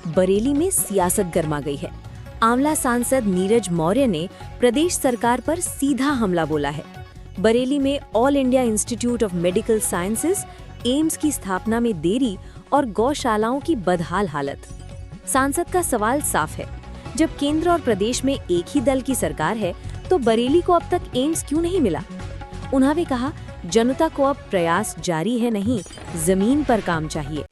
बरेली में सियासत गर्मा गई है। आंवला सांसद नीरज मौर्य ने प्रदेश सरकार पर सीधा हमला बोला है। बरेली में all India institute of medical sciences AIIMS की स्थापना में देरी और गौशालाओं की बदहाल हालत। सांसद का सवाल साफ है, जब केंद्र और प्रदेश में एक ही दल की सरकार है तो बरेली को अब तक एम्स क्यों नहीं मिला। उन्होंने कहा, जनता को अब प्रयास जारी है, नहीं जमीन पर काम चाहिए।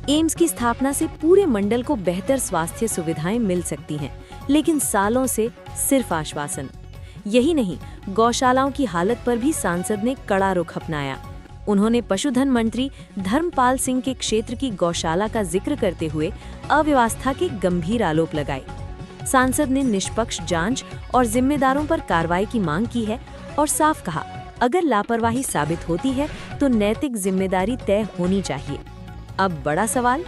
एम्स की स्थापना से पूरे मंडल को बेहतर स्वास्थ्य सुविधाएं मिल सकती हैं, लेकिन सालों से सिर्फ आश्वासन। यही नहीं, गौशालाओं की हालत पर भी सांसद ने कड़ा रुख अपनाया। उन्होंने पशुधन मंत्री धर्मपाल सिंह के क्षेत्र की गौशाला का जिक्र करते हुए अव्यवस्था के गंभीर आरोप लगाए। सांसद ने निष्पक्ष जांच और जिम्मेदारों पर कार्रवाई की मांग की है और साफ कहा, अगर लापरवाही साबित होती है तो नैतिक जिम्मेदारी तय होनी चाहिए। अब बड़ा सवाल,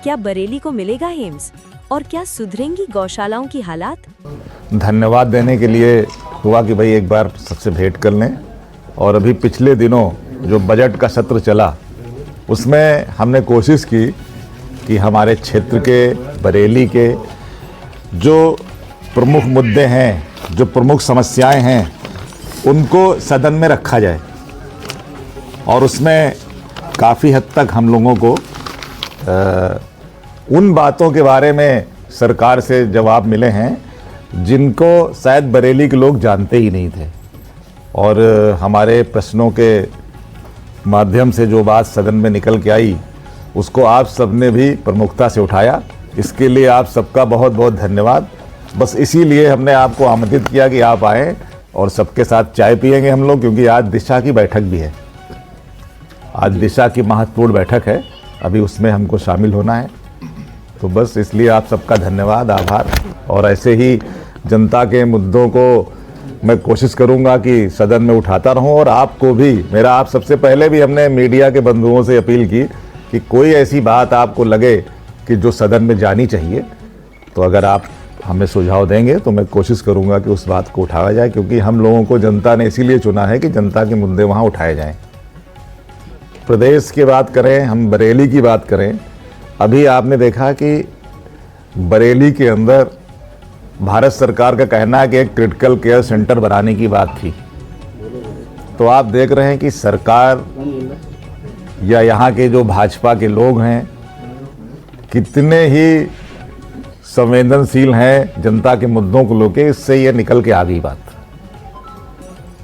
क्या बरेली को मिलेगा एम्स और क्या सुधरेंगी गौशालाओं की हालात? धन्यवाद देने के लिए हुआ कि भाई एक बार सबसे भेंट कर लें। और अभी पिछले दिनों जो बजट का सत्र चला उसमें हमने कोशिश की कि हमारे क्षेत्र के बरेली के जो प्रमुख मुद्दे हैं, जो प्रमुख समस्याएं हैं, उनको सदन में रखा जाए। और उसमें काफ़ी हद तक हम लोगों को उन बातों के बारे में सरकार से जवाब मिले हैं जिनको शायद बरेली के लोग जानते ही नहीं थे। और हमारे प्रश्नों के माध्यम से जो बात सदन में निकल के आई उसको आप सबने भी प्रमुखता से उठाया। इसके लिए आप सबका बहुत बहुत धन्यवाद। बस इसीलिए हमने आपको आमंत्रित किया कि आप आएँ और सबके साथ चाय पिएंगे हम लोग, क्योंकि आज दिशा की बैठक भी है। आज दिशा की महत्वपूर्ण बैठक है, अभी उसमें हमको शामिल होना है। तो बस इसलिए आप सबका धन्यवाद, आभार। और ऐसे ही जनता के मुद्दों को मैं कोशिश करूंगा कि सदन में उठाता रहूं। और आपको भी मेरा, आप सबसे पहले भी हमने मीडिया के बंधुओं से अपील की कि कोई ऐसी बात आपको लगे कि जो सदन में जानी चाहिए, तो अगर आप हमें सुझाव देंगे तो मैं कोशिश करूंगा कि उस बात को उठाया जाए, क्योंकि हम लोगों को जनता ने इसीलिए चुना है कि जनता के मुद्दे वहाँ उठाए जाएं। प्रदेश की बात करें, हम बरेली की बात करें, अभी आपने देखा कि बरेली के अंदर भारत सरकार का कहना है कि एक क्रिटिकल केयर सेंटर बनाने की बात थी। तो आप देख रहे हैं कि सरकार या यहाँ के जो भाजपा के लोग हैं कितने ही संवेदनशील हैं जनता के मुद्दों को लेकर, इससे ये निकल के आ गई बात।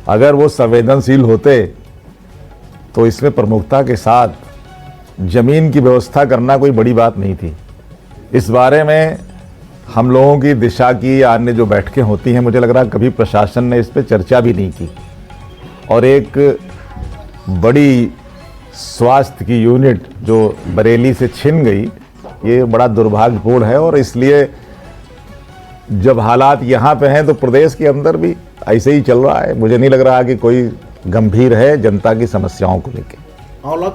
अगर वो संवेदनशील होते तो इसमें प्रमुखता के साथ जमीन की व्यवस्था करना कोई बड़ी बात नहीं थी। इस बारे में हम लोगों की दिशा की या अन्य जो बैठकें होती हैं, मुझे लग रहा है कभी प्रशासन ने इस पर चर्चा भी नहीं की। और एक बड़ी स्वास्थ्य की यूनिट जो बरेली से छिन गई, ये बड़ा दुर्भाग्यपूर्ण है। और इसलिए जब हालात यहाँ पे हैं तो प्रदेश के अंदर भी ऐसे ही चल रहा है। मुझे नहीं लग रहा कि कोई गंभीर है जनता की समस्याओं को लेकर।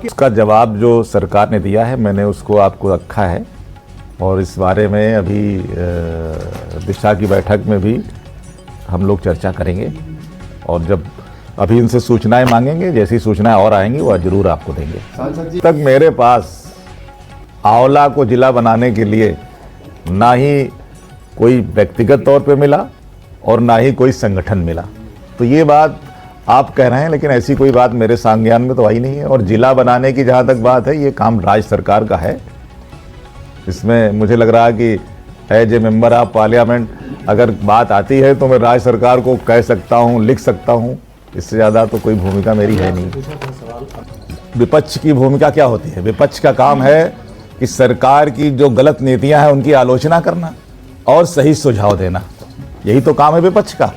उसका जवाब जो सरकार ने दिया है मैंने उसको आपको रखा है। और इस बारे में अभी दिशा की बैठक में भी हम लोग चर्चा करेंगे। और जब अभी इनसे सूचनाएं मांगेंगे, जैसी सूचनाएं और आएंगी वह जरूर आपको देंगे। तक मेरे पास आंवला को जिला बनाने के लिए ना ही कोई व्यक्तिगत तौर पे मिला और ना ही कोई संगठन मिला। तो ये बात आप कह रहे हैं, लेकिन ऐसी कोई बात मेरे संज्ञान में तो आई नहीं है। और जिला बनाने की जहाँ तक बात है, ये काम राज्य सरकार का है। इसमें मुझे लग रहा है कि as a member of parliament अगर बात आती है तो मैं राज्य सरकार को कह सकता हूँ, लिख सकता हूँ। इससे ज़्यादा तो कोई भूमिका मेरी है नहीं। विपक्ष की भूमिका क्या होती है? विपक्ष का काम है कि सरकार की जो गलत नीतियां हैं उनकी आलोचना करना और सही सुझाव देना, यही तो काम है विपक्ष का।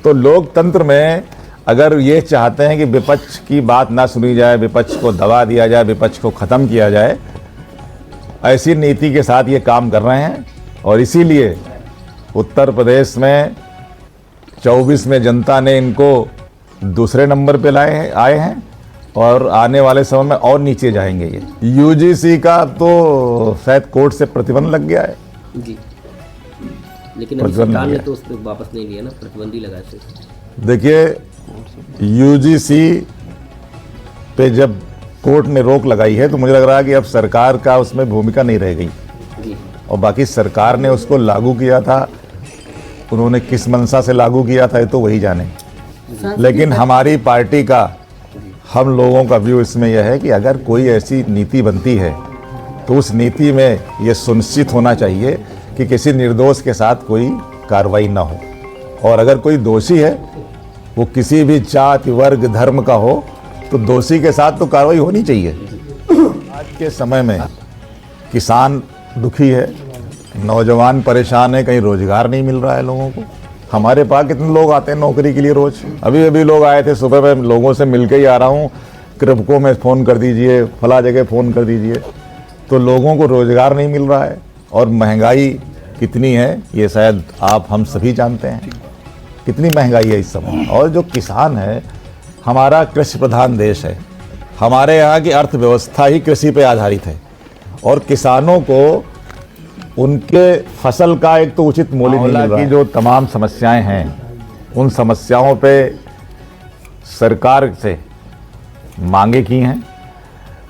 तो लोकतंत्र में अगर ये चाहते हैं कि विपक्ष की बात ना सुनी जाए, विपक्ष को दबा दिया जाए, विपक्ष को ख़त्म किया जाए, ऐसी नीति के साथ ये काम कर रहे हैं। और इसीलिए उत्तर प्रदेश में 24 में जनता ने इनको दूसरे नंबर पे आए हैं और आने वाले समय में और नीचे जाएंगे। ये यूजीसी का तो शायद कोर्ट से प्रतिबंध लग गया है जी, लेकिन अभी सरकार ने तो उसको वापस नहीं लिया ना, प्रतिबंध ही लगा थे। देखिए, यूजीसी पे जब कोर्ट ने रोक लगाई है तो मुझे लग रहा है कि अब सरकार का उसमें भूमिका नहीं रह गई। और बाकी सरकार ने उसको लागू किया था, उन्होंने किस मंशा से लागू किया था ये तो वही जाने। लेकिन हमारी पार्टी का, हम लोगों का व्यू इसमें यह है कि अगर कोई ऐसी नीति बनती है तो उस नीति में ये सुनिश्चित होना चाहिए कि किसी निर्दोष के साथ कोई कार्रवाई ना हो, और अगर कोई दोषी है वो किसी भी जाति वर्ग धर्म का हो तो दोषी के साथ तो कार्रवाई होनी चाहिए। आज के समय में किसान दुखी है, नौजवान परेशान है, कहीं रोजगार नहीं मिल रहा है लोगों को। हमारे पास कितने लोग आते हैं नौकरी के लिए रोज, अभी लोग आए थे सुबह, मैं लोगों से मिल के ही आ रहा हूँ, कृपको में फ़ोन कर दीजिए, फला जगह फ़ोन कर दीजिए। तो लोगों को रोजगार नहीं मिल रहा है, और महंगाई कितनी है ये शायद आप हम सभी जानते हैं, कितनी महंगाई है इस समय। और जो किसान है, हमारा कृषि प्रधान देश है, हमारे यहाँ की अर्थव्यवस्था ही कृषि पे आधारित है, और किसानों को उनके फसल का एक तो उचित मूल्य नहीं मिल रहा है। की जो तमाम समस्याएं हैं, उन समस्याओं पे सरकार से मांगे की हैं।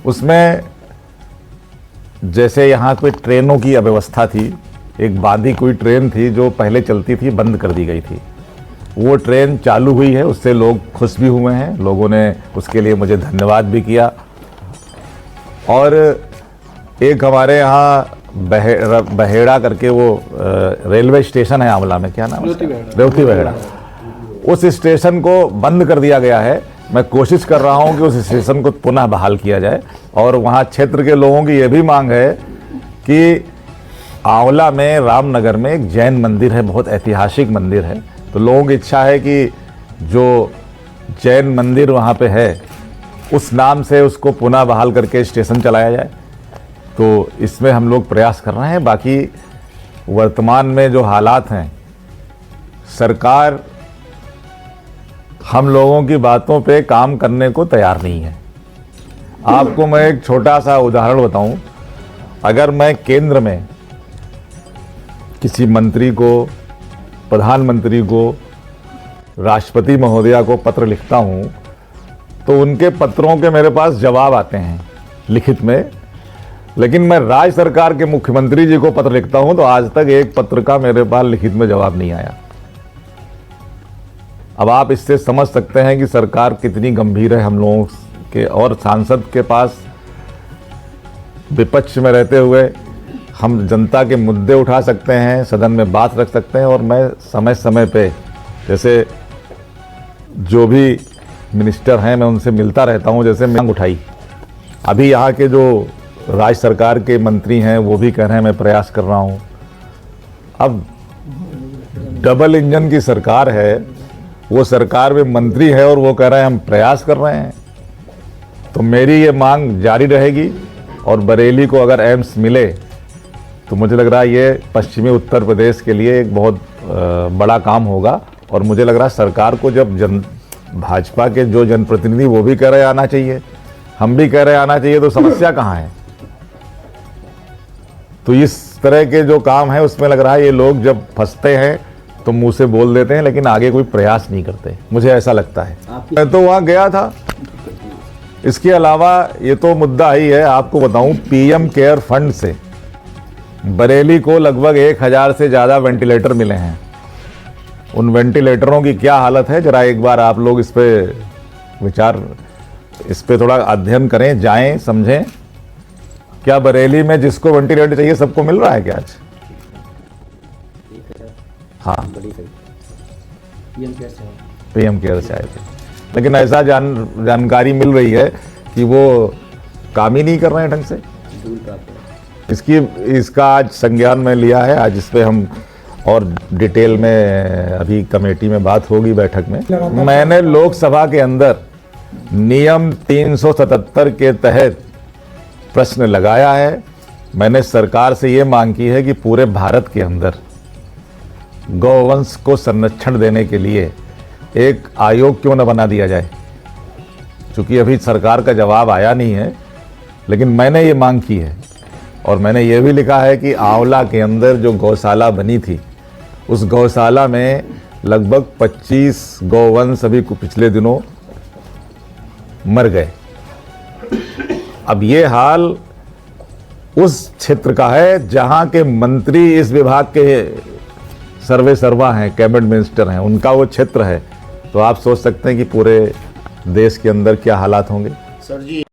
उसमें जैसे यहाँ कोई ट्रेनों की अव्यवस्था थी, एक बांधी कोई ट्रेन थी जो पहले चलती थी, बंद कर दी गई थी, वो ट्रेन चालू हुई है, उससे लोग खुश भी हुए हैं, लोगों ने उसके लिए मुझे धन्यवाद भी किया। और एक हमारे यहाँ बहेड़ा करके वो रेलवे स्टेशन है आंवला में, क्या नाम है, रेवती बहेड़ा, उस स्टेशन को बंद कर दिया गया है। मैं कोशिश कर रहा हूं कि उस स्टेशन को पुनः बहाल किया जाए। और वहां क्षेत्र के लोगों की यह भी मांग है कि आंवला में रामनगर में एक जैन मंदिर है, बहुत ऐतिहासिक मंदिर है, तो लोगों की इच्छा है कि जो जैन मंदिर वहाँ पे है उस नाम से उसको पुनः बहाल करके स्टेशन चलाया जाए। तो इसमें हम लोग प्रयास कर रहे हैं। बाकी वर्तमान में जो हालात हैं, सरकार हम लोगों की बातों पे काम करने को तैयार नहीं है। आपको मैं एक छोटा सा उदाहरण बताऊं, अगर मैं केंद्र में किसी मंत्री को, प्रधानमंत्री को, राष्ट्रपति महोदया को पत्र लिखता हूं तो उनके पत्रों के मेरे पास जवाब आते हैं लिखित में, लेकिन मैं राज्य सरकार के मुख्यमंत्री जी को पत्र लिखता हूं तो आज तक एक पत्र का मेरे पास लिखित में जवाब नहीं आया। अब आप इससे समझ सकते हैं कि सरकार कितनी गंभीर है हम लोगों के। और सांसद के पास विपक्ष में रहते हुए हम जनता के मुद्दे उठा सकते हैं, सदन में बात रख सकते हैं, और मैं समय समय पे जैसे जो भी मिनिस्टर हैं मैं उनसे मिलता रहता हूं। जैसे मांग उठाई, अभी यहाँ के जो राज्य सरकार के मंत्री हैं वो भी कह रहे हैं मैं प्रयास कर रहा हूं। अब डबल इंजन की सरकार है, वो सरकार में मंत्री है और वो कह रहे हैं हम प्रयास कर रहे हैं, तो मेरी ये मांग जारी रहेगी। और बरेली को अगर एम्स मिले तो मुझे लग रहा है ये पश्चिमी उत्तर प्रदेश के लिए एक बहुत बड़ा काम होगा। और मुझे लग रहा है सरकार को जब भाजपा के जो जनप्रतिनिधि वो भी कह रहे आना चाहिए, हम भी कह रहे आना चाहिए, तो समस्या कहाँ है? तो इस तरह के जो काम है उसमें लग रहा है ये लोग जब फंसते हैं तो मुंह से बोल देते हैं, लेकिन आगे कोई प्रयास नहीं करते, मुझे ऐसा लगता है। मैं तो वहाँ गया था। इसके अलावा ये तो मुद्दा ही है, आपको बताऊं, पीएम केयर फंड से बरेली को लगभग 1000 से ज़्यादा वेंटिलेटर मिले हैं। उन वेंटिलेटरों की क्या हालत है जरा एक बार आप लोग इस पे थोड़ा अध्ययन करें, जाएं, समझें। क्या बरेली में जिसको वेंटिलेटर चाहिए सबको मिल रहा है क्या आज? हाँ, पीएम केयर से आए थे, लेकिन ऐसा जानकारी मिल रही है कि वो काम ही नहीं कर रहे हैं ढंग से। इसका आज संज्ञान में लिया है। आज इस पे हम और डिटेल में अभी कमेटी में बात होगी, बैठक में। मैंने लोकसभा के अंदर नियम 377 के तहत प्रश्न लगाया है। मैंने सरकार से ये मांग की है कि पूरे भारत के अंदर गौवंश को संरक्षण देने के लिए एक आयोग क्यों न बना दिया जाए। चूँकि अभी सरकार का जवाब आया नहीं है, लेकिन मैंने ये मांग की है। और मैंने ये भी लिखा है कि आंवला के अंदर जो गौशाला बनी थी, उस गौशाला में लगभग 25 गौवंश अभी पिछले दिनों मर गए। अब ये हाल उस क्षेत्र का है जहां के मंत्री इस विभाग के सर्वे सर्वा हैं, कैबिनेट मिनिस्टर हैं, उनका वो क्षेत्र है। तो आप सोच सकते हैं कि पूरे देश के अंदर क्या हालात होंगे। सर जी